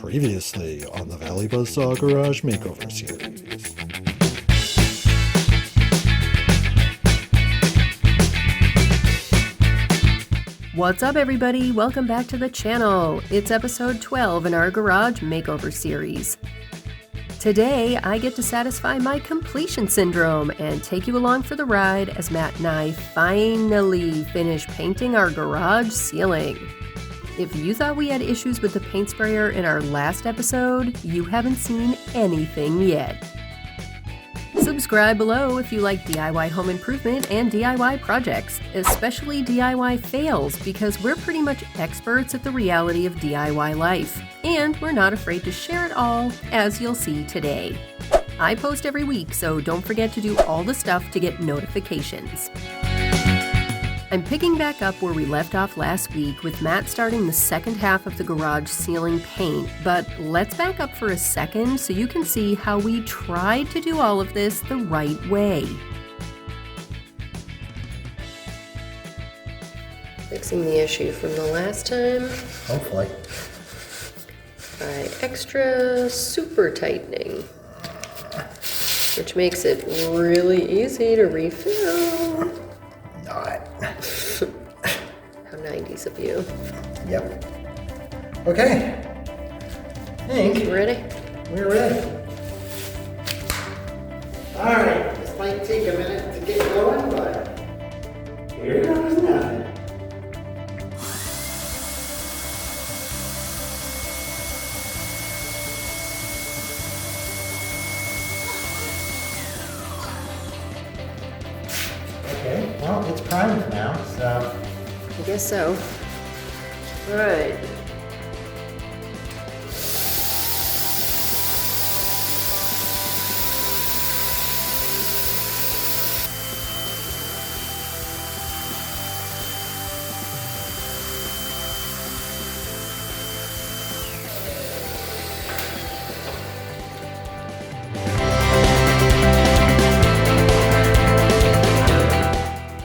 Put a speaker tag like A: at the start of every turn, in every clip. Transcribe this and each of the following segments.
A: Previously on the Valley Buzzsaw Garage Makeover series.
B: What's up, everybody? Welcome back to the channel. It's episode 12 in our Garage Makeover series. Today, I get to satisfy my completion syndrome and take you along for the ride as Matt and I finally finish painting our garage ceiling. If you thought we had issues with the paint sprayer in our last episode, you haven't seen anything yet. Subscribe below if you like DIY home improvement and DIY projects, especially DIY fails, because we're pretty much experts at the reality of DIY life, and we're not afraid to share it all, as you'll see today. I post every week, so don't forget to do all the stuff to get notifications. I'm picking back up where we left off last week with Matt starting the second half of the garage ceiling paint, but let's back up for a second so you can see how we tried to do all of this the right way. Fixing the issue from the last time.
A: Hopefully.
B: By extra super tightening, which makes it really easy to refill.
A: Not.
B: How 90s of you.
A: Yep. Okay. Hank.
B: You ready?
C: We're ready. Alright, this might take a minute to get going, but here goes nothing. Okay, well, it's primed now, so
B: I guess so. All right.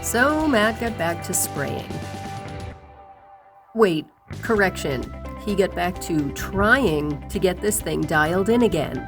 B: So Matt got back to spraying. Wait, correction. He got back to trying to get this thing dialed in again.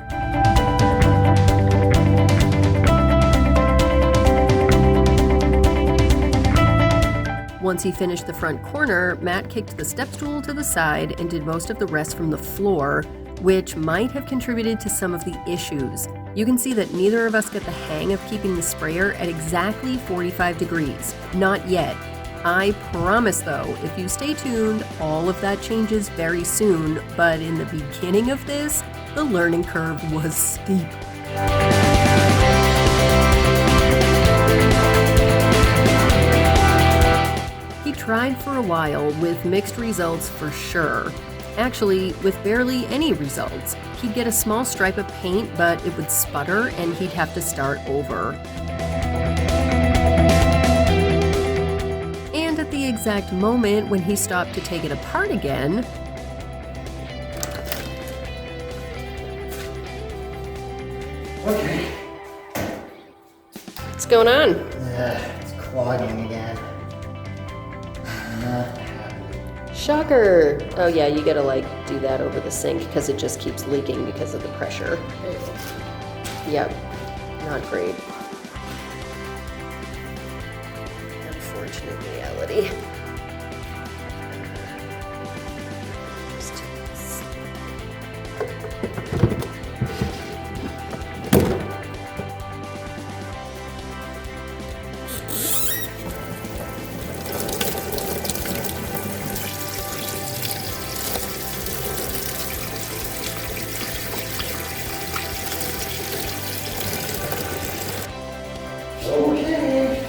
B: Once he finished the front corner, Matt kicked the step stool to the side and did most of the rest from the floor, which might have contributed to some of the issues. You can see that neither of us get the hang of keeping the sprayer at exactly 45 degrees. Not yet. I promise though, if you stay tuned, all of that changes very soon, but in the beginning of this, the learning curve was steep. He tried for a while with mixed results for sure. Actually, with barely any results. He'd get a small stripe of paint, but it would sputter and he'd have to start over. And at the exact moment when he stopped to take it apart again,
C: okay.
B: what's going on?
C: It's clogging again.
B: Shocker! Oh yeah, you gotta do that over the sink because it just keeps leaking because of the pressure. Yep, not great. Unfortunate reality.
C: Okay.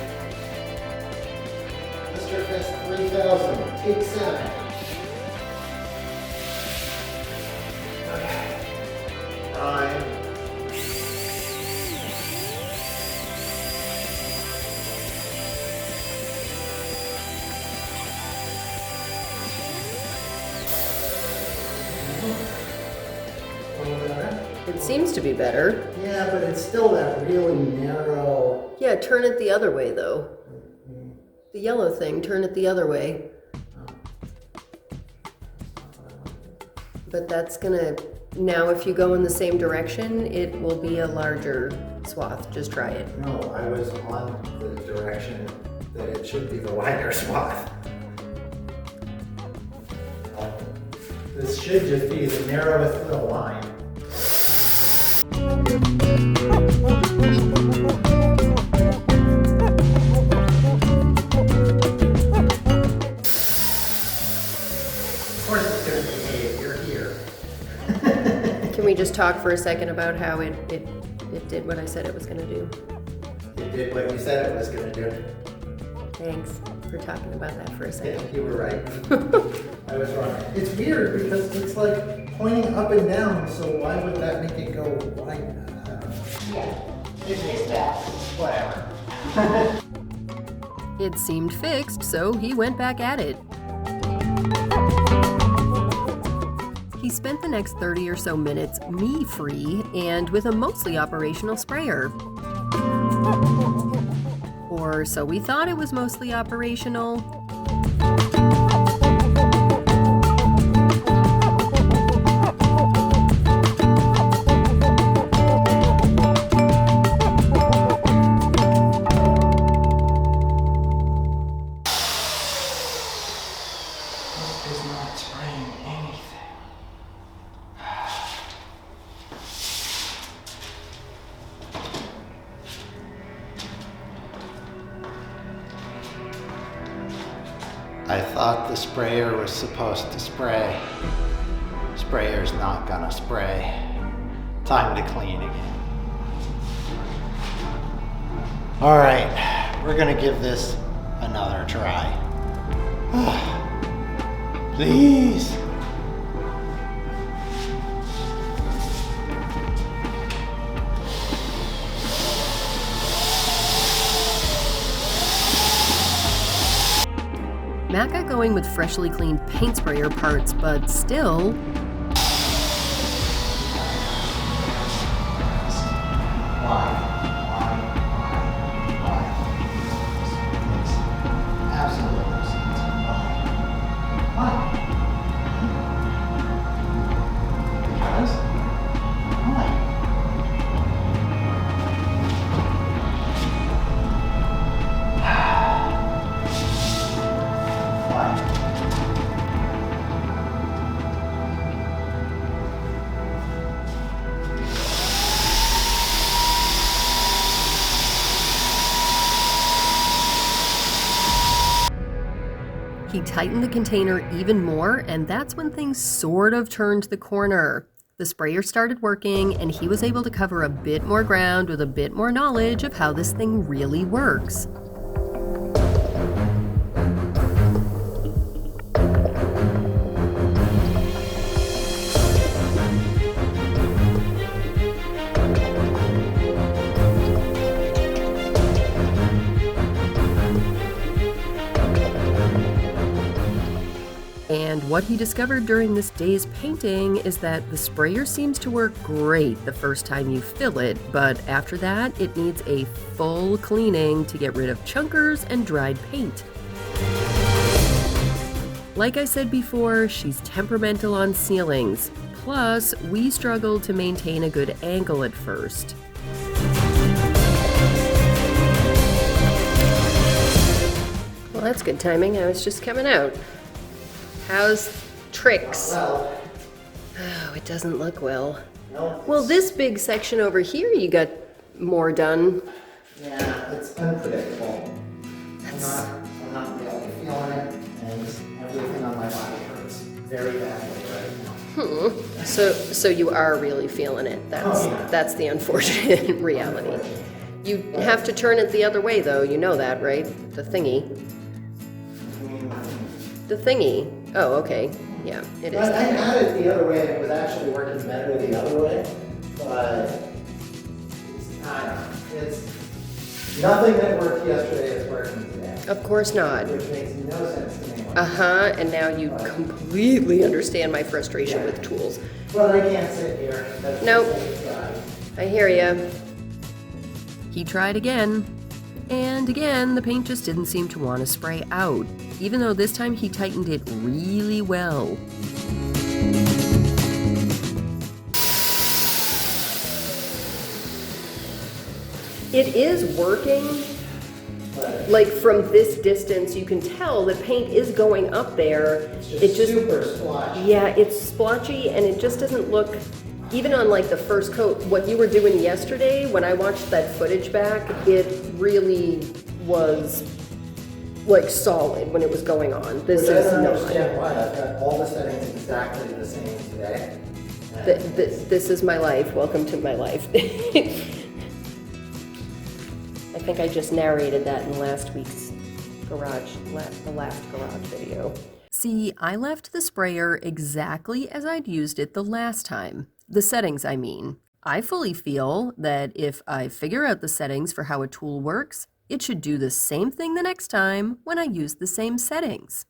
C: Mr. Fest 3000, take 7. Okay. Prime.
B: It seems to be better.
C: Yeah, but it's still that really narrow.
B: Yeah, turn it the other way though. The yellow thing, turn it the other way. But that's gonna, now if you go in the same direction, it will be a larger swath. Just try it.
C: No, I was on the direction that it should be the wider swath. This should just be the narrowest little line. Of course it's going to behave, you're here.
B: Can we just talk for a second about how it did what I said it was gonna do?
C: It did what you said it was going to do.
B: Thanks for talking about that for a
C: Yeah,
B: second.
C: you were right. I was wrong. It's weird because it's like pointing up and down, so why would that make it go like that? Yeah, it's that. Whatever.
B: It seemed fixed, so he went back at it. He spent the next 30 or so minutes me-free and with a mostly operational sprayer. Or so we thought it was mostly operational.
C: It's not spraying anything. I thought the sprayer was supposed to spray. Sprayer's not gonna spray. Time to clean again. All right, we're gonna give this another try. Please.
B: Matt got going with freshly cleaned paint sprayer parts, but still,
C: Why? Makes absolutely no sense. Why? Because? Why? Why?
B: he tightened the container even more, and that's when things sort of turned the corner. The sprayer started working, and he was able to cover a bit more ground with a bit more knowledge of how this thing really works. And what he discovered during this day's painting is that the sprayer seems to work great the first time you fill it, but after that, it needs a full cleaning to get rid of chunkers and dried paint. Like I said before, she's temperamental on ceilings. Plus, we struggled to maintain a good angle at first. Well, that's good timing. I was just coming out. How's tricks?
C: Well,
B: Oh, it doesn't look well.
C: no.
B: Well, this big section over here, you got more done.
C: Yeah, it's unpredictable. I'm not really feeling it, and everything on my body hurts very badly right now.
B: So you are really feeling it. That's the unfortunate reality. You have to turn it the other way, though. You know that, right? The thingy. The thingy. Oh, okay. Yeah, it is.
C: I had it the other way, and it was actually working better the other way, but it's nothing that worked yesterday is working today,
B: Of course not.
C: which makes no sense to me.
B: And now you completely understand my frustration with tools.
C: Well, I can't sit here. That's
B: Nope.
C: just like,
B: I hear ya. He tried again. And again, the paint just didn't seem to want to spray out, even though this time he tightened it really well. It is working.
C: But
B: Like from this distance, you can tell the paint is going up there.
C: it's just super splotchy.
B: Yeah, it's splotchy and it just doesn't look, even on like the first coat, what you were doing yesterday, when I watched that footage back, it really was like solid when it was going on. This
C: Which I
B: is
C: don't
B: not.
C: understand why. I've got all the settings exactly the same today.
B: This is my life. Welcome to my life. I think I just narrated that in last week's the last garage video. See, I left the sprayer exactly as I'd used it the last time. The settings, I mean. I fully feel that if I figure out the settings for how a tool works, it should do the same thing the next time when I use the same settings.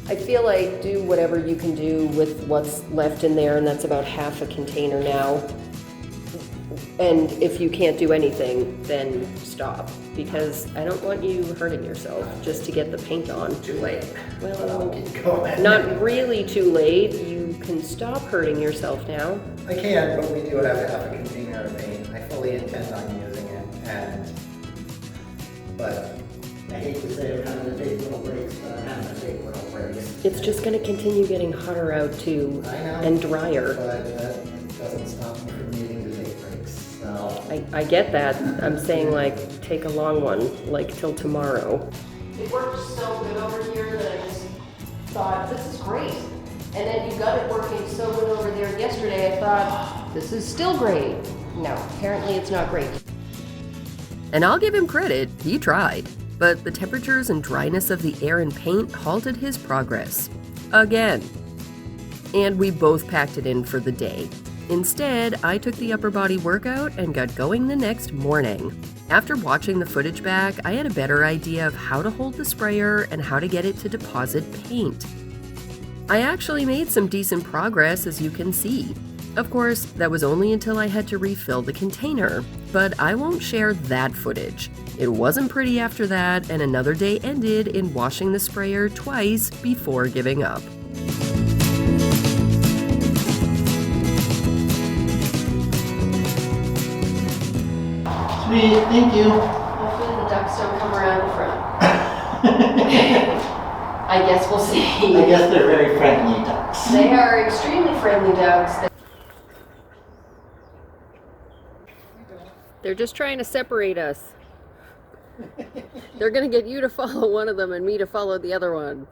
B: I feel like do whatever you can do with what's left in there, and that's about half a container now. And if you can't do anything, then stop, because I don't want you hurting yourself just to get the paint on.
C: Too late.
B: Well,
C: Keep going.
B: not really too late. You can stop hurting yourself now.
C: I can, but we do have half a container of paint. I fully intend on using it, but I hate to say I'm having to take little breaks, but I'm having to take little breaks.
B: It's just going to continue getting hotter out too,
C: I know,
B: and drier.
C: but it doesn't stop me from needing to take breaks. So
B: I get that. I'm saying like take a long one, like till tomorrow. It worked so good over here that I just thought this is great. And then you got it working so good over there yesterday, I thought this is still great. No, apparently it's not great. And I'll give him credit, he tried. But the temperatures and dryness of the air and paint halted his progress. Again. And we both packed it in for the day. Instead, I took the upper body workout and got going the next morning. After watching the footage back, I had a better idea of how to hold the sprayer and how to get it to deposit paint. I actually made some decent progress, as you can see. Of course, that was only until I had to refill the container, but I won't share that footage. It wasn't pretty after that, and another day ended in washing the sprayer twice before giving up.
C: sweet, thank you.
B: Hopefully the ducks don't come around the front. I guess we'll see.
C: I guess they're very friendly ducks.
B: They are extremely friendly ducks. They're just trying to separate us. They're gonna get you to follow one of them and me to follow the other one.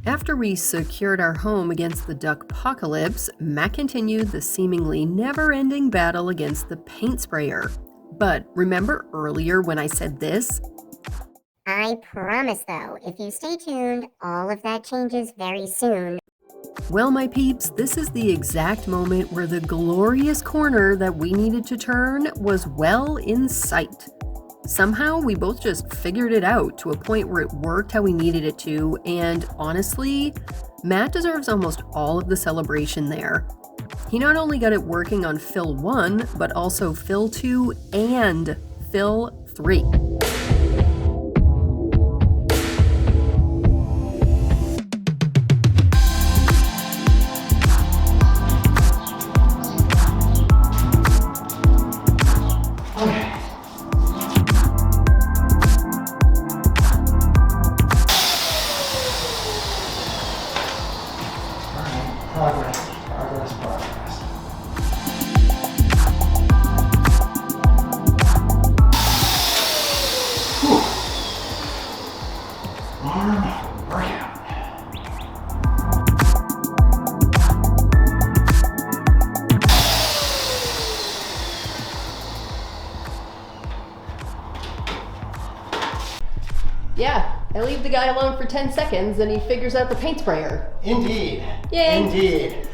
B: After we secured our home against the duck-pocalypse, Matt continued the seemingly never-ending battle against the paint sprayer. But remember earlier when I said this?
D: I promise though, if you stay tuned, all of that changes very soon.
B: Well, my peeps, this is the exact moment where the glorious corner that we needed to turn was well in sight. Somehow, we both just figured it out to a point where it worked how we needed it to, and honestly, Matt deserves almost all of the celebration there. He not only got it working on fill 1, but also fill 2 and fill 3.
C: Progress. Arm workout.
B: Yeah, I leave the guy alone for 10 seconds and he figures out the paint sprayer.
C: Indeed.
B: Yay.
C: Indeed.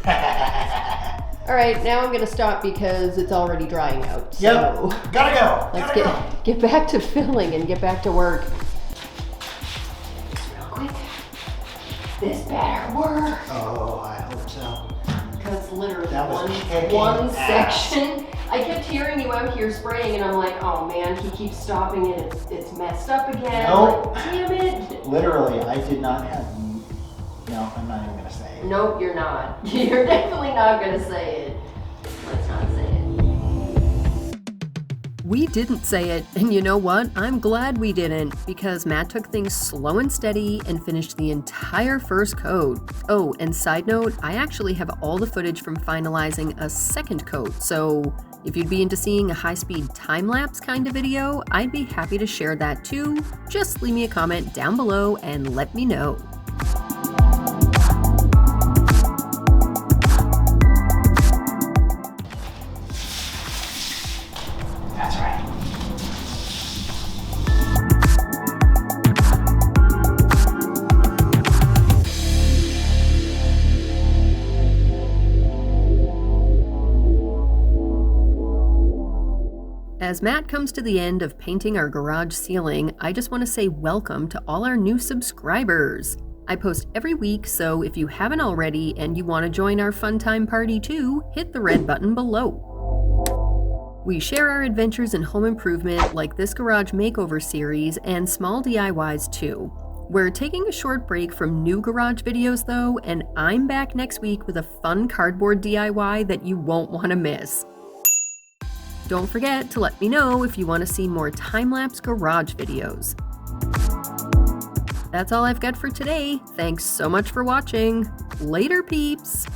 B: All right, now I'm gonna stop because it's already drying out. So
C: Yep. Gotta go.
B: let's
C: Gotta
B: get back to filling and get back to work. Just real quick. This better work.
C: Oh, I hope so.
B: Because literally
C: That was kicking
B: one
C: ass.
B: section. I kept hearing you out here spraying and I'm like, oh man, he keeps stopping it. It's messed up again.
C: Nope.
B: Like, damn it.
C: Literally, I did not have. No, I'm not even gonna say it.
B: Nope, you're not. You're definitely not gonna say it. Let's not say it. We didn't say it, and you know what? I'm glad we didn't, because Matt took things slow and steady and finished the entire first coat. Oh, and side note, I actually have all the footage from finalizing a second coat, so if you'd be into seeing a high-speed time-lapse kind of video, I'd be happy to share that too. Just leave me a comment down below and let me know.
E: That's right.
B: As Matt comes to the end of painting our garage ceiling, I just want to say welcome to all our new subscribers. I post every week, so if you haven't already and you want to join our fun time party too, hit the red button below. We share our adventures in home improvement like this garage makeover series and small DIYs too. We're taking a short break from new garage videos though, and I'm back next week with a fun cardboard DIY that you won't want to miss. Don't forget to let me know if you want to see more time-lapse garage videos. That's all I've got for today. Thanks so much for watching. Later, peeps!